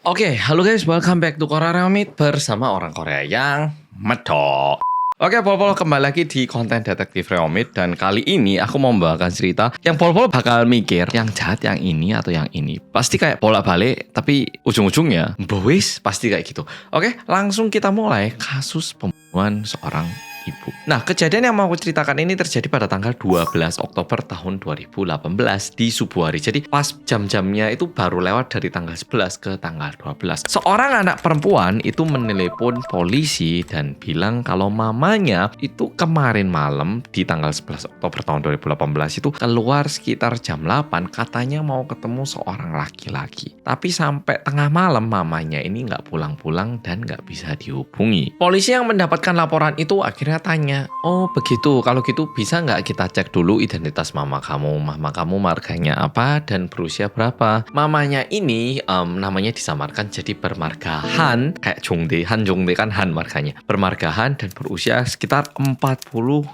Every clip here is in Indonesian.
Oke, halo guys, welcome back to Korea Remit bersama orang Korea yang medok. Oke, Pol-Pol kembali lagi di konten detektif Remit dan kali ini aku mau membawakan cerita yang Pol-Pol bakal mikir yang jahat yang ini atau yang ini. Pasti kayak bolak-balik, tapi ujung-ujungnya bois pasti kayak gitu. Oke, langsung kita mulai kasus pembunuhan seorang ibu. Nah, kejadian yang mau aku ceritakan ini terjadi pada tanggal 12 Oktober tahun 2018 di subuh hari. Jadi pas jam-jamnya itu baru lewat dari tanggal 11 ke tanggal 12. Seorang anak perempuan itu menelepon polisi dan bilang kalau mamanya itu kemarin malam di tanggal 11 Oktober tahun 2018 itu keluar sekitar jam 8 katanya mau ketemu seorang laki-laki. Tapi sampai tengah malam mamanya ini nggak pulang-pulang dan nggak bisa dihubungi. Polisi yang mendapatkan laporan itu akhirnya tanya, oh begitu, kalau gitu bisa nggak kita cek dulu identitas mama kamu marganya apa dan berusia berapa. Mamanya ini namanya disamarkan jadi bermarga Han, kayak Jongdae, Han Jongdae kan Han marganya, bermarga Han dan berusia sekitar 40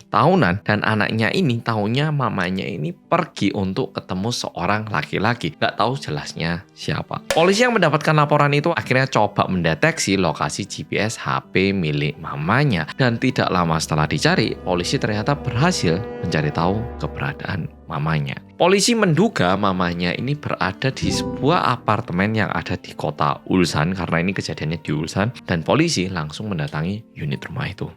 tahunan dan anaknya ini tahunya mamanya ini pergi untuk ketemu seorang laki-laki, nggak tahu jelasnya siapa. Polisi yang mendapatkan laporan itu akhirnya coba mendeteksi lokasi GPS HP milik mamanya dan tidak lama setelah dicari, polisi ternyata berhasil mencari tahu keberadaan mamanya. Polisi menduga mamanya ini berada di sebuah apartemen yang ada di kota Ulsan karena ini kejadiannya di Ulsan dan polisi langsung mendatangi unit rumah itu.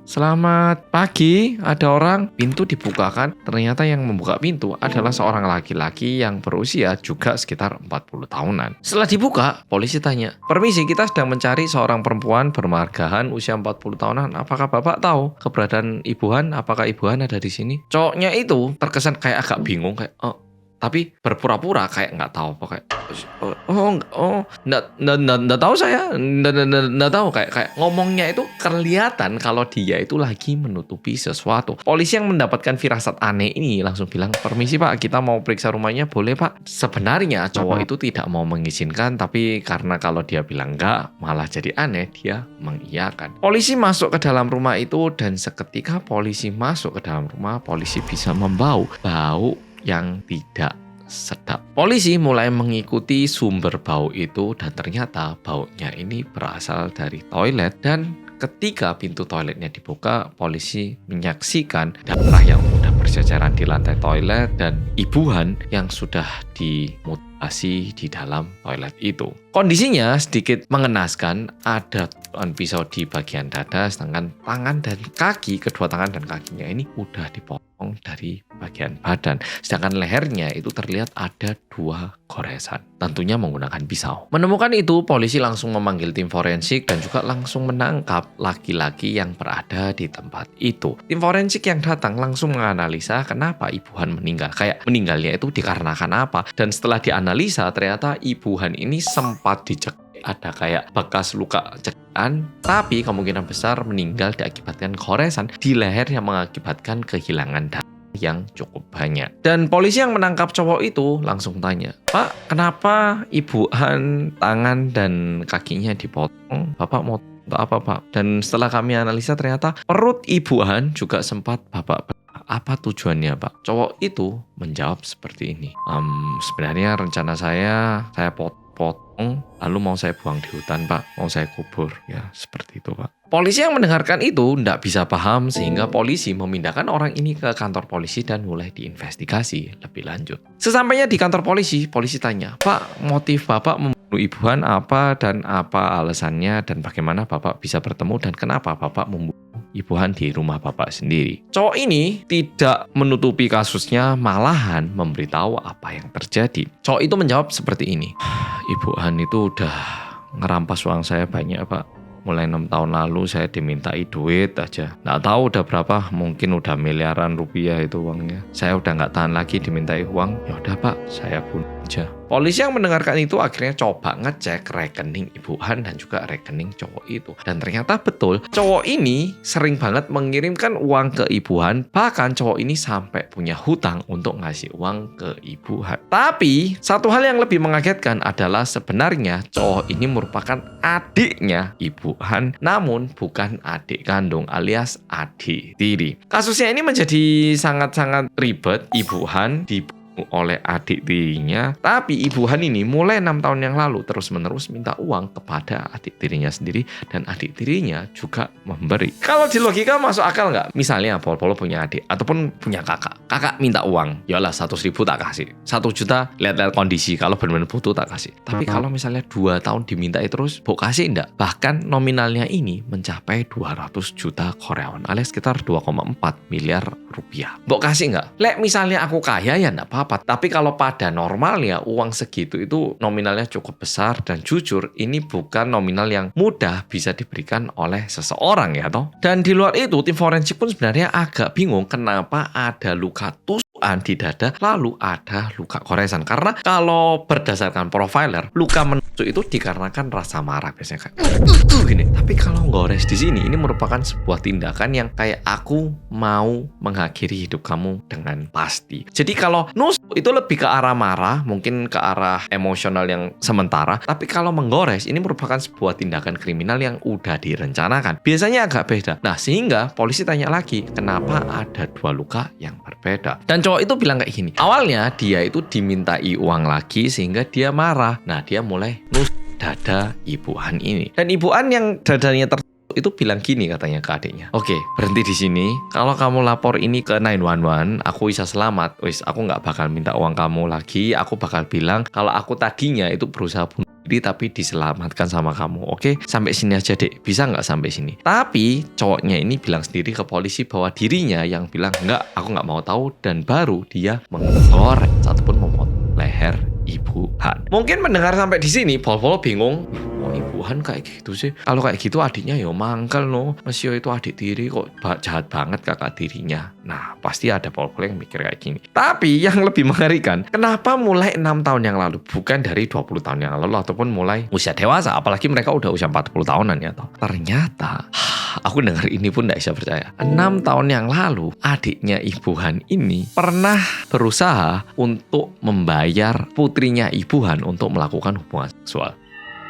Selamat pagi, ada orang. Pintu dibukakan, ternyata yang membuka pintu adalah seorang laki-laki yang berusia juga sekitar 40 tahunan. Setelah dibuka, polisi tanya, permisi, kita sedang mencari seorang perempuan bermargahan usia 40 tahunan. Apakah bapak tahu keberadaan Ibu Han? Apakah Ibu Han ada di sini? Cowoknya itu terkesan kayak agak bingung, kayak tapi berpura-pura kayak nggak tahu apa kayak nggak tahu saya nggak tahu kayak ngomongnya itu kelihatan kalau dia itu lagi menutupi sesuatu. Polisi yang mendapatkan firasat aneh ini langsung bilang, permisi pak, kita mau periksa rumahnya, boleh pak? Sebenarnya cowok itu tidak mau mengizinkan, tapi karena kalau dia bilang enggak malah jadi aneh, dia mengiyakan. Polisi masuk ke dalam rumah itu dan seketika polisi masuk ke dalam rumah, polisi bisa membau bau yang tidak sedap. Polisi mulai mengikuti sumber bau itu dan ternyata baunya ini berasal dari toilet dan ketika pintu toiletnya dibuka, polisi menyaksikan darah yang sudah berceceran di lantai toilet dan Ibu Han yang sudah dimutilasi di dalam toilet itu. Kondisinya sedikit mengenaskan, ada pisau di bagian dada, sedangkan tangan dan kaki, kedua tangan dan kakinya ini udah dipotong dari bagian badan. Sedangkan lehernya itu terlihat ada 2 goresan, tentunya menggunakan pisau. Menemukan itu, polisi langsung memanggil tim forensik dan juga langsung menangkap laki-laki yang berada di tempat itu. Tim forensik yang datang langsung menganalisa kenapa Ibu Han meninggal. Kayak meninggalnya itu dikarenakan apa. Dan setelah dianalisa, ternyata Ibu Han ini sempat dicekik, ada kayak bekas luka cekikan, tapi kemungkinan besar meninggal diakibatkan goresan di leher yang mengakibatkan kehilangan darah yang cukup banyak. Dan polisi yang menangkap cowok itu langsung tanya, Pak, kenapa Ibu Han tangan dan kakinya dipotong? Bapak mau untuk apa pak? Dan setelah kami analisa ternyata perut Ibu Han juga sempat bapak. Apa tujuannya pak? Cowok itu menjawab seperti ini, sebenarnya rencana saya potong lalu mau saya buang di hutan pak, mau saya kubur, ya seperti itu pak. Polisi yang mendengarkan itu tidak bisa paham sehingga polisi memindahkan orang ini ke kantor polisi dan mulai diinvestigasi lebih lanjut. Sesampainya di kantor polisi, polisi tanya, Pak, motif bapak membunuh Ibu Han apa dan apa alasannya dan bagaimana bapak bisa bertemu dan kenapa bapak membunuh Ibu Han di rumah bapak sendiri. Cowok ini tidak menutupi kasusnya, malahan memberitahu apa yang terjadi. Cowok itu menjawab seperti ini, Ibu Han itu udah ngerampas uang saya banyak pak. Mulai 6 tahun lalu saya dimintai duit aja. Nggak tahu udah berapa, mungkin udah miliaran rupiah itu uangnya. Saya udah nggak tahan lagi dimintai uang. Ya udah pak, saya bunuh aja. Polisi yang mendengarkan itu akhirnya coba ngecek rekening Ibu Han dan juga rekening cowok itu. Dan ternyata betul, cowok ini sering banget mengirimkan uang ke Ibu Han. Bahkan cowok ini sampai punya hutang untuk ngasih uang ke Ibu Han. Tapi, satu hal yang lebih mengagetkan adalah sebenarnya cowok ini merupakan adiknya Ibu Han, namun bukan adik kandung alias adik tiri. Kasusnya ini menjadi sangat-sangat ribet. Ibu Han oleh adik tirinya. Tapi Ibu Han ini mulai 6 tahun yang lalu terus-menerus minta uang kepada adik tirinya sendiri, dan adik tirinya juga memberi. Kalau di logika masuk akal nggak? Misalnya Polo punya adik ataupun punya kakak. Kakak minta uang, yalah 100.000 tak kasih. 1 juta lihat-lihat kondisi, kalau benar-benar butuh tak kasih. Tapi kalau misalnya 2 tahun dimintai terus, Bok kasih enggak? Bahkan nominalnya ini mencapai 200 juta Korea won alias sekitar 2,4 miliar rupiah. Bok kasih nggak? Lek misalnya aku kaya ya enggak apa-apa. Tapi kalau pada normalnya uang segitu itu nominalnya cukup besar, dan jujur ini bukan nominal yang mudah bisa diberikan oleh seseorang ya toh. Dan di luar itu tim forensik pun sebenarnya agak bingung kenapa ada luka tusukan di dada lalu ada luka koresan. Karena kalau berdasarkan profiler, luka menusuk itu dikarenakan rasa marah biasanya kayak gini. Tapi kalau gores di sini ini merupakan sebuah tindakan yang kayak aku mau mengakhiri hidup kamu dengan pasti. Jadi kalau nusuk itu lebih ke arah marah, mungkin ke arah emosional yang sementara. Tapi kalau menggores ini merupakan sebuah tindakan kriminal yang udah direncanakan. Biasanya agak beda. Nah, sehingga polisi tanya lagi, kenapa ada 2 luka yang berbeda? Dan cowok itu bilang kayak gini. Awalnya dia itu dimintai uang lagi sehingga dia marah. Nah, dia mulai nusuk dada Ibu Han ini. Dan Ibu Han yang dadanya itu bilang gini katanya ke adiknya, oke, berhenti di sini. Kalau kamu lapor ini ke 911, aku bisa selamat. Wis, aku nggak bakal minta uang kamu lagi. Aku bakal bilang kalau aku tadinya itu berusaha bunuh diri tapi diselamatkan sama kamu. Oke, sampai sini aja dek. Bisa nggak sampai sini? Tapi cowoknya ini bilang sendiri ke polisi bahwa dirinya yang bilang nggak, aku nggak mau tahu, dan baru dia menggoreng ataupun memotong leher Ibu Han. Mungkin mendengar sampai di sini, Pol bingung. Oh, Ibu Han kayak gitu sih. Kalau kayak gitu adiknya ya mangkel no. Masih itu adik tiri kok jahat banget kakak tirinya. Nah, pasti ada Pol yang mikir kayak gini. Tapi yang lebih mengerikan, kenapa mulai 6 tahun yang lalu? Bukan dari 20 tahun yang lalu ataupun mulai usia dewasa. Apalagi mereka udah usia 40 tahunan ya toh. Ternyata aku dengar ini pun tidak bisa percaya. 6 tahun yang lalu, adiknya Ibu Han ini pernah berusaha untuk membayar putrinya Ibu Han untuk melakukan hubungan seksual.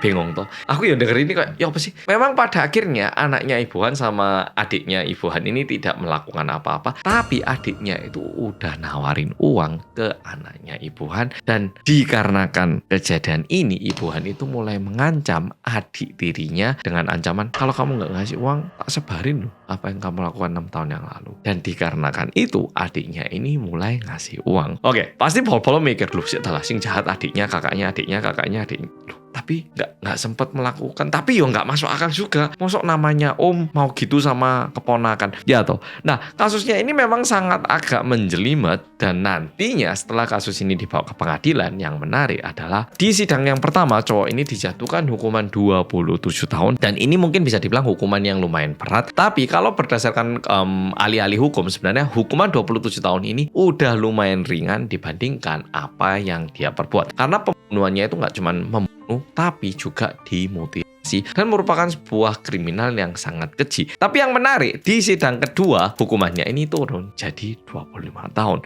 Bingung toh. Aku ya denger ini kayak, ya apa sih? Memang pada akhirnya anaknya Ibu Han sama adiknya Ibu Han ini tidak melakukan apa-apa. Tapi adiknya itu udah nawarin uang ke anaknya Ibu Han. Dan dikarenakan kejadian ini, Ibu Han itu mulai mengancam adik tirinya dengan ancaman, kalau kamu nggak ngasih uang, tak sebarin loh apa yang kamu lakukan 6 tahun yang lalu. Dan dikarenakan itu, adiknya ini mulai ngasih uang. Oke, pasti Pol mikir, loh setelah sing jahat adiknya, kakaknya. Loh, tapi nggak sempat melakukan. Tapi yo nggak masuk akal juga. Masuk namanya om mau gitu sama keponakan. Ya toh. Nah, kasusnya ini memang sangat agak menjelimet, dan nantinya setelah kasus ini dibawa ke pengadilan, yang menarik adalah di sidang yang pertama cowok ini dijatuhkan hukuman 27 tahun, dan ini mungkin bisa dibilang hukuman yang lumayan berat. Tapi kalau berdasarkan ahli-ahli hukum, sebenarnya hukuman 27 tahun ini udah lumayan ringan dibandingkan apa yang dia perbuat. Karena pembunuhannya itu nggak cuma tapi juga dimutilasi, dan merupakan sebuah kriminal yang sangat keji. Tapi yang menarik, di sidang kedua hukumannya ini turun jadi 25 tahun.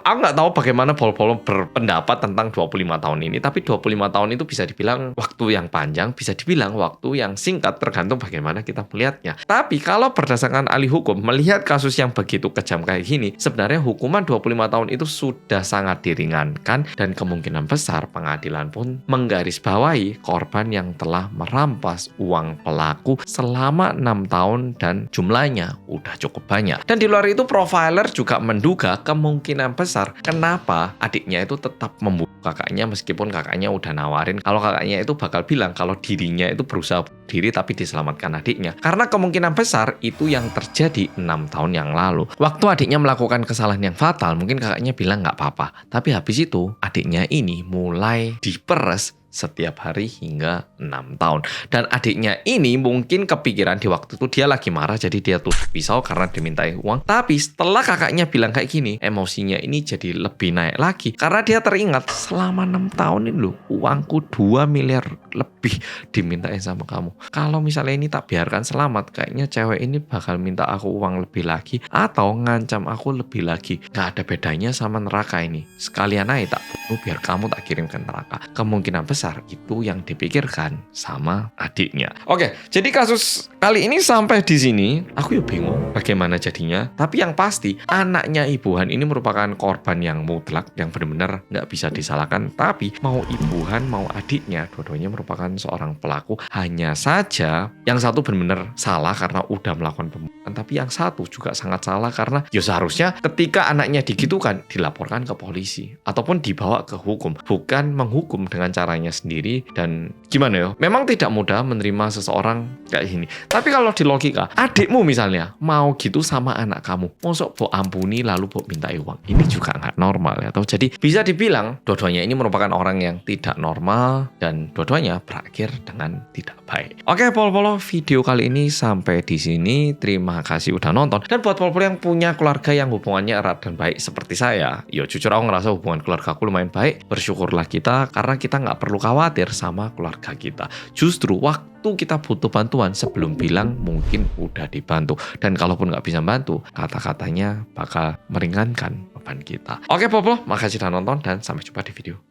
Aku nggak tahu bagaimana Pol berpendapat tentang 25 tahun ini, tapi 25 tahun itu bisa dibilang waktu yang panjang, bisa dibilang waktu yang singkat, tergantung bagaimana kita melihatnya. Tapi kalau berdasarkan ahli hukum, melihat kasus yang begitu kejam kayak gini, sebenarnya hukuman 25 tahun itu sudah sangat diringankan, dan kemungkinan besar pengadilan pun menggarisbawahi korban yang telah merampas uang pelaku selama 6 tahun dan jumlahnya udah cukup banyak. Dan di luar itu, profiler juga menduga kemungkinan besar kenapa adiknya itu tetap membunuh kakaknya meskipun kakaknya udah nawarin kalau kakaknya itu bakal bilang kalau dirinya itu berusaha bunuh diri tapi diselamatkan adiknya. Karena kemungkinan besar itu yang terjadi 6 tahun yang lalu. Waktu adiknya melakukan kesalahan yang fatal, mungkin kakaknya bilang nggak apa-apa. Tapi habis itu adiknya ini mulai diperes setiap hari hingga 6 tahun. Dan adiknya ini mungkin kepikiran di waktu itu dia lagi marah, jadi dia tusuk pisau karena dimintai uang. Tapi setelah kakaknya bilang kayak gini, emosinya ini jadi lebih naik lagi. Karena dia teringat, selama 6 tahun ini loh, uangku 2 miliar lebih dimintain sama kamu. Kalau misalnya ini tak biarkan selamat, kayaknya cewek ini bakal minta aku uang lebih lagi atau ngancam aku lebih lagi. Gak ada bedanya sama neraka ini. Sekalian aja tak bunuh biar kamu tak kirim ke neraka. Kemungkinan besar itu yang dipikirkan sama adiknya. Oke, jadi kasus kali ini sampai di sini. Aku ya bingung bagaimana jadinya. Tapi yang pasti anaknya Ibu Han ini merupakan korban yang mutlak, yang benar-benar nggak bisa disalahkan. Tapi mau Ibu Han mau adiknya, dua-duanya merupakan seorang pelaku. Hanya saja yang satu benar-benar salah karena udah melakukan pembunuhan, tapi yang satu juga sangat salah karena ya seharusnya ketika anaknya digitukan dilaporkan ke polisi ataupun dibawa ke hukum, bukan menghukum dengan caranya sendiri. Dan gimana ya, memang tidak mudah menerima seseorang kayak gini. Tapi kalau di logika, adikmu misalnya mau gitu sama anak kamu, mosok bo ampuni lalu bo minta uang, ini juga nggak normal ya. Atau jadi bisa dibilang dua-duanya ini merupakan orang yang tidak normal dan dua-duanya berakhir dengan tidak baik. Oke, pol-polo, video kali ini sampai di sini. Terima kasih udah nonton. Dan buat pol-polo yang punya keluarga yang hubungannya erat dan baik seperti saya, yo jujur aku ngerasa hubungan keluarga aku lumayan baik. Bersyukurlah kita karena kita nggak perlu khawatir sama keluarga kita. Justru waktu kita butuh bantuan sebelum bilang mungkin udah dibantu. Dan kalaupun nggak bisa bantu, kata-katanya bakal meringankan beban kita. Oke, pol-polo, makasih udah nonton dan sampai jumpa di video